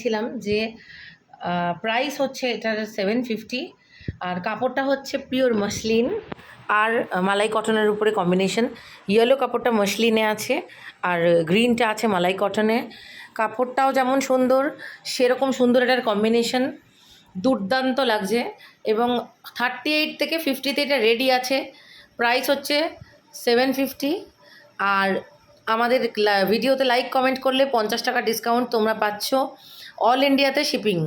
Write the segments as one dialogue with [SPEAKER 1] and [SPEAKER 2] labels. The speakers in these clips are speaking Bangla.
[SPEAKER 1] দেখিয়েছিলাম যে প্রাইস হচ্ছে এটার 750, আর কাপড়টা হচ্ছে পিওর মসলিন আর মালাই কটনের উপরে কম্বিনেশন। ইয়েলো কাপড়টা মসলিনে আছে আর গ্রিনটা আছে মালাই কটনে। কাপড়টাও যেমন সুন্দর সেরকম সুন্দর এটার কম্বিনেশন, দুর্দান্ত লাগছে। এবং 38 থেকে 50তে এটা রেডি আছে। প্রাইস হচ্ছে 750। আর আমাদের ভিডিওতে লাইক কমেন্ট করলে 50 টাকা ডিসকাউন্ট তোমরা পাচ্ছ, অল ইন্ডিয়াতে শিপিং।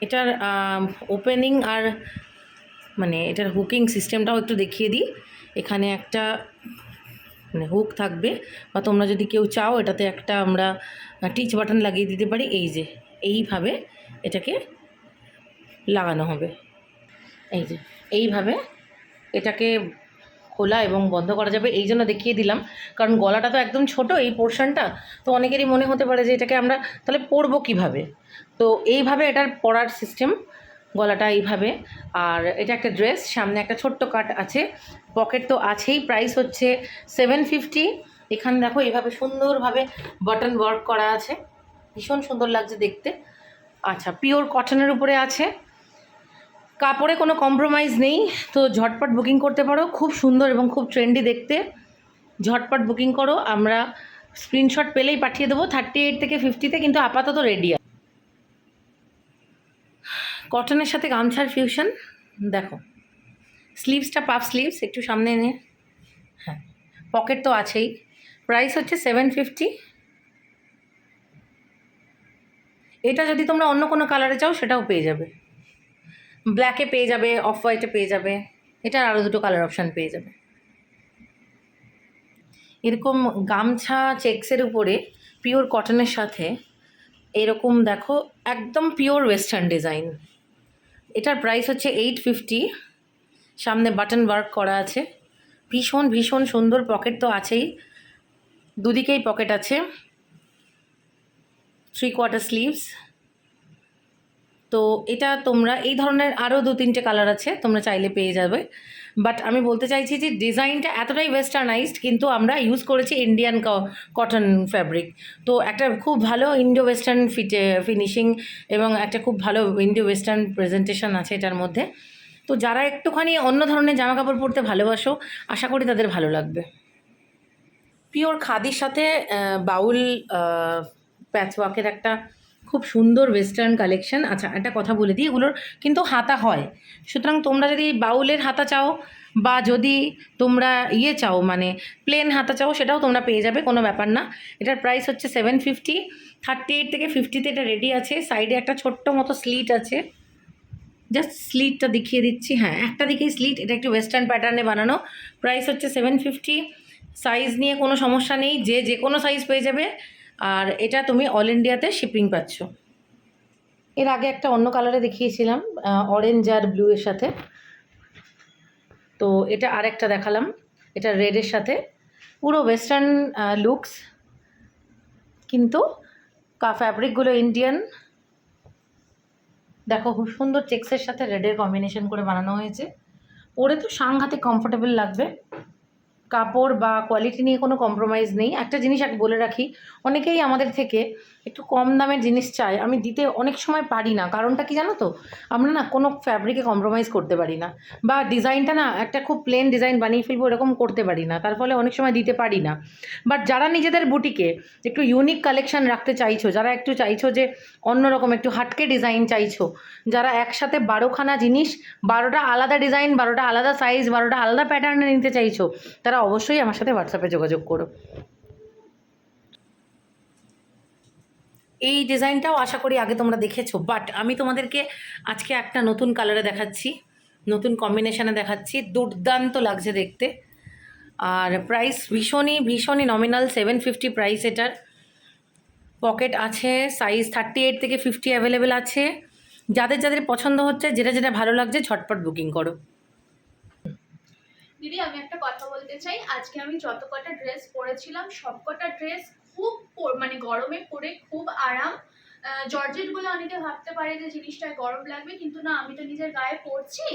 [SPEAKER 1] এটার ওপেনিং আর মানে এটার হুকিং সিস্টেমটাও একটু দেখিয়ে দিই। এখানে একটা মানে হুক থাকবে, বা তোমরা যদি কেউ চাও এটাতে একটা আমরা টিচ বাটন লাগিয়ে দিতে পারি। এই যে এইভাবে এটাকে লাগানো হবে, এই যে এইভাবে এটাকে খোলা এবং বন্ধ করা যাবে। এই জন্য দেখিয়ে দিলাম, কারণ গলাটা তো একদম ছোট এই পোর্শনটা, তো অনেকেরই মনে হতে পারে যে এটাকে আমরা তাহলে পরবো কীভাবে। তো এইভাবে এটার পরার সিস্টেম, গলাটা এইভাবে। আর এটা একটা ড্রেস, সামনে একটা ছোট্ট কাট আছে, পকেট তো আছেই। প্রাইস হচ্ছে 750। এখানে দেখো এইভাবে সুন্দরভাবে বাটন ওয়ার্ক করা আছে, ভীষণ সুন্দর লাগছে দেখতে। আচ্ছা, পিওর কটনের উপরে আছে, কাপড়ে কোনো কম্প্রোমাইজ নেই। তো ঝটপট বুকিং করতে পারো, খুব সুন্দর এবং খুব ট্রেন্ডি দেখতে। ঝটপট বুকিং করো, আমরা স্ক্রিনশট পেলেই পাঠিয়ে দেবো। 38 থেকে 50তে কিন্তু আপাতত রেডি আছে। কটনের সাথে গামছার ফিউশন দেখো, স্লিভসটা পাফ স্লিভস, একটু সামনে এনে, হ্যাঁ পকেট তো আছেই। প্রাইস হচ্ছে 750। এটা যদি তোমরা অন্য কোনো কালারে চাও সেটাও পেয়ে যাবে, ব্ল্যাকে পেয়ে যাবে, অফ হোয়াইটে পেয়ে যাবে, এটার আরও দুটো কালার অপশান পেয়ে যাবে। এরকম গামছা চেক্সের উপরে পিওর কটনের সাথে এরকম দেখো একদম পিওর ওয়েস্টার্ন ডিজাইন। এটার প্রাইস হচ্ছে 850। সামনে বাটন ওয়ার্ক করা আছে, ভীষণ ভীষণ সুন্দর। পকেট তো আছেই, দুদিকেই পকেট আছে, 3/4 স্লিভস। তো এটা তোমরা এই ধরনের আরও 2-3টে কালার আছে, তোমরা চাইলে পেয়ে যাবে। বাট আমি বলতে চাইছি যে ডিজাইনটা এতটাই ওয়েস্টার্নাইজড, কিন্তু আমরা ইউজ করেছি ইন্ডিয়ান কটন ফ্যাব্রিক। তো একটা খুব ভালো ইন্ডো ওয়েস্টার্ন ফিনিশিং এবং একটা খুব ভালো ইন্ডো ওয়েস্টার্ন প্রেজেন্টেশন আছে এটার মধ্যে। তো যারা একটুখানি অন্য ধরনের জামা কাপড় পরতে ভালোবাসো, আশা করি তাদের ভালো লাগবে। পিওর খাদির সাথে বাউল প্যাচওয়ার্কের একটা খুব সুন্দর ওয়েস্টার্ন কালেকশন। আচ্ছা, একটা কথা বলে দিই, এগুলোর কিন্তু হাতা হয়। সুতরাং তোমরা যদি বাউলের হাতা চাও বা যদি তোমরা চাও মানে প্লেন হাতা চাও, সেটাও তোমরা পেয়ে যাবে, কোনো ব্যাপার না। এটার প্রাইস হচ্ছে 750। 38 থেকে 50তে এটা রেডি আছে। সাইডে একটা ছোট্ট মতো স্লিট আছে, জাস্ট স্লিটটা দেখিয়ে দিচ্ছি। হ্যাঁ, একটা দিকেই স্লিট। এটা একটু ওয়েস্টার্ন প্যাটার্নে বানানো। প্রাইস হচ্ছে 750। সাইজ নিয়ে কোনো সমস্যা নেই, যে কোনো সাইজ পেয়ে যাবে। আর এটা তুমি অল ইন্ডিয়াতে শিপিং পাচ্ছ। এর আগে একটা অন্য কালারে দেখিয়েছিলাম, অরেঞ্জ আর ব্লু এর সাথে। তো এটা আরেকটা দেখালাম, এটা রেডের সাথে। পুরো ওয়েস্টার্ন লুকস, কিন্তু ফ্যাব্রিকগুলো ইন্ডিয়ান। দেখো খুব সুন্দর চেক্সের সাথে রেডের কম্বিনেশন করে বানানো হয়েছে। পরে তো সাংঘাতিক কমফোর্টেবল লাগবে। কাপড় বা কোয়ালিটি নিয়ে কোনো কম্প্রোমাইজ নেই। একটা জিনিস বলে রাখি, অনেকেই আমাদের থেকে একটু কম দামের জিনিস চায়, আমি দিতে অনেক সময় পারি না। কারণটা কি জানো তো, আমরা না কোনো ফ্যাব্রিকে কম্প্রোমাইজ করতে পারি না, বা ডিজাইনটা না একটা খুব প্লেন ডিজাইন বানিয়ে ফেলবো এরকম করতে পারি না, তার ফলে অনেক সময় দিতে পারি না। বাট যারা নিজেদের বুটিকে একটু ইউনিক কালেকশন রাখতে চাইছো, যারা একটু চাইছো যে অন্যরকম একটু হাটকে ডিজাইন চাইছো, যারা একসাথে 12খানা জিনিস, 12টা আলাদা ডিজাইন, 12টা আলাদা সাইজ, 12টা আলাদা প্যাটার্নে নিতে চাইছো, তারা অবশ্যই আমার সাথে হোয়াটসঅ্যাপে যোগাযোগ করো। এই ডিজাইনটাও আশা করি আগে তোমরা দেখেছো, বাট আমি তোমাদেরকে আজকে একটা নতুন কালারে দেখাচ্ছি, নতুন কম্বিনেশানে দেখাচ্ছি। দুর্দান্ত লাগছে দেখতে। আর প্রাইস ভীষণই ভীষণই নমিনাল, 750 প্রাইস এটার। পকেট আছে, সাইজ 38 থেকে 50 অ্যাভেলেবেল আছে। যাদের যাদের পছন্দ হচ্ছে, যেটা যেটা ভালো লাগছে, ঝটপট বুকিং করো।
[SPEAKER 2] দিদি, আমি একটা কথা বলতে চাই। আজকে আমি যত কটা ড্রেস পরেছিলাম, সব কটা ড্রেস খুব মানে গরমে পরে খুব আরাম। জর্জেট গুলো অনেকে ভাবতে পারে যে জিনিসটা গরম লাগবে, কিন্তু না, আমি তো নিজের গায়ে পরছি,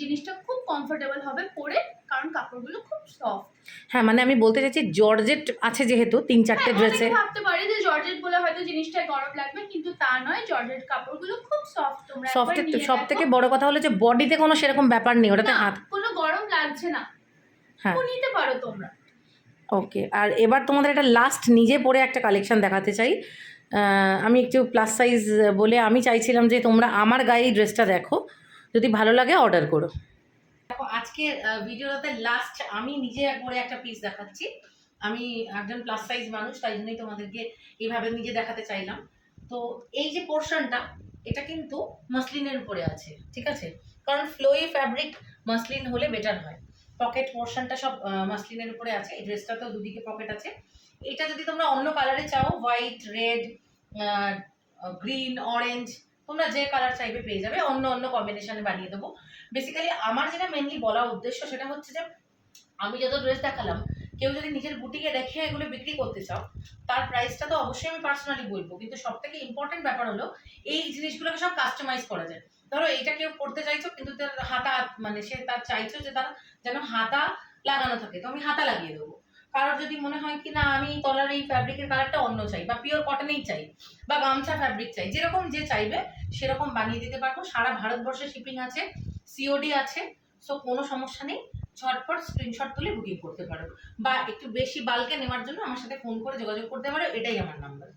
[SPEAKER 2] জিনিসটা খুব কমফোর্টেবল হবে পরে, কারণ কাপড়গুলো খুব সফট।
[SPEAKER 1] হ্যাঁ মানে আমি বলতে চাইছি জর্জেট আছে যেহেতু 3-4টে ড্রেসে,
[SPEAKER 2] ভাবতে পারে যে জর্জেট গুলো হয়তো জিনিসটা গরম লাগবে, কিন্তু তা নয়, জর্জেট কাপড়গুলো খুব সফট। তোমরা একবার
[SPEAKER 1] সফটের
[SPEAKER 2] নিয়ে
[SPEAKER 1] সব
[SPEAKER 2] দেখো।
[SPEAKER 1] থেকে বড় কথা হলো যে বডিতে কোনো সেরকম ব্যাপার নেই, ওটাতে
[SPEAKER 2] না,
[SPEAKER 1] হাত।
[SPEAKER 2] কোনো গরম লাগছে না,
[SPEAKER 1] হ্যাঁ
[SPEAKER 2] নিতে পারো তোমরা।
[SPEAKER 1] ওকে, আর এবার তোমাদের একটা লাস্ট নিজে পরে একটা কালেকশন দেখাতে চাই। আমি একটু প্লাস সাইজ বলে আমি চাইছিলাম যে তোমরা আমার গায়ে এই ড্রেসটা দেখো, যদি ভালো লাগে অর্ডার করো। দেখো আজকে ভিডিওটাতে লাস্ট আমি নিজে পরে একটা পিস দেখাচ্ছি। আমি একজন প্লাস সাইজ মানুষ, তাই জন্যই তোমাদেরকে এইভাবে নিজে দেখাতে চাইলাম। তো এই যে পোর্শনটা, এটা কিন্তু মাসলিনের উপরে আছে, ঠিক আছে, কারণ ফ্লোই ফ্যাব্রিক মাসলিন হলে বেটার হয়। পকেট পোর্শনটা সব মাসলিনের উপরে আছে, এই ড্রেসটাতেও দুদিকে পকেট আছে। এটা যদি তোমরা অন্য কালারে চাও, হোয়াইট, রেড, গ্রিন, অরেঞ্জ, তোমরা যে কালার চাইবে পেয়ে যাবে, অন্য অন্য কম্বিনেশনে বানিয়ে দেবো। বেসিক্যালি আমার যেটা মেনলি বলার উদ্দেশ্য সেটা হচ্ছে যে আমি যত ড্রেস দেখালাম, কেউ যদি নিজের বুটিকে রেখে এগুলো বিক্রি করতে চাও, তার প্রাইসটা তো অবশ্যই আমি পার্সোনালি বলবো, কিন্তু সব থেকে ইম্পর্টেন্ট ব্যাপার হলো এই জিনিসগুলোকে সব কাস্টমাইজ করা যায়। ধরো এইটা কেউ করতে চাইছো, কিন্তু তার হাতা মানে সে তার চাইছো যে তার যেন হাতা লাগানো থাকে, তো আমি হাতা লাগিয়ে দেবো। কারোর যদি মনে হয় কি না আমি তলার এই ফ্যাব্রিকের কালারটা অন্য চাই, বা পিওর কটনেই চাই, বা গামছা ফ্যাব্রিক চাই, যেরকম যে চাইবে সেরকম বানিয়ে দিতে পারবো। সারা ভারতবর্ষে শিপিং আছে, সিওডি আছে, সো কোনো সমস্যা নেই। ঝটপট স্ক্রিনশট তুলে বুকিং করতে পারো, বা একটু বেশি বাল্কে নেওয়ার জন্য আমার সাথে ফোন করে যোগাযোগ করতে পারো, এটাই আমার নাম্বার।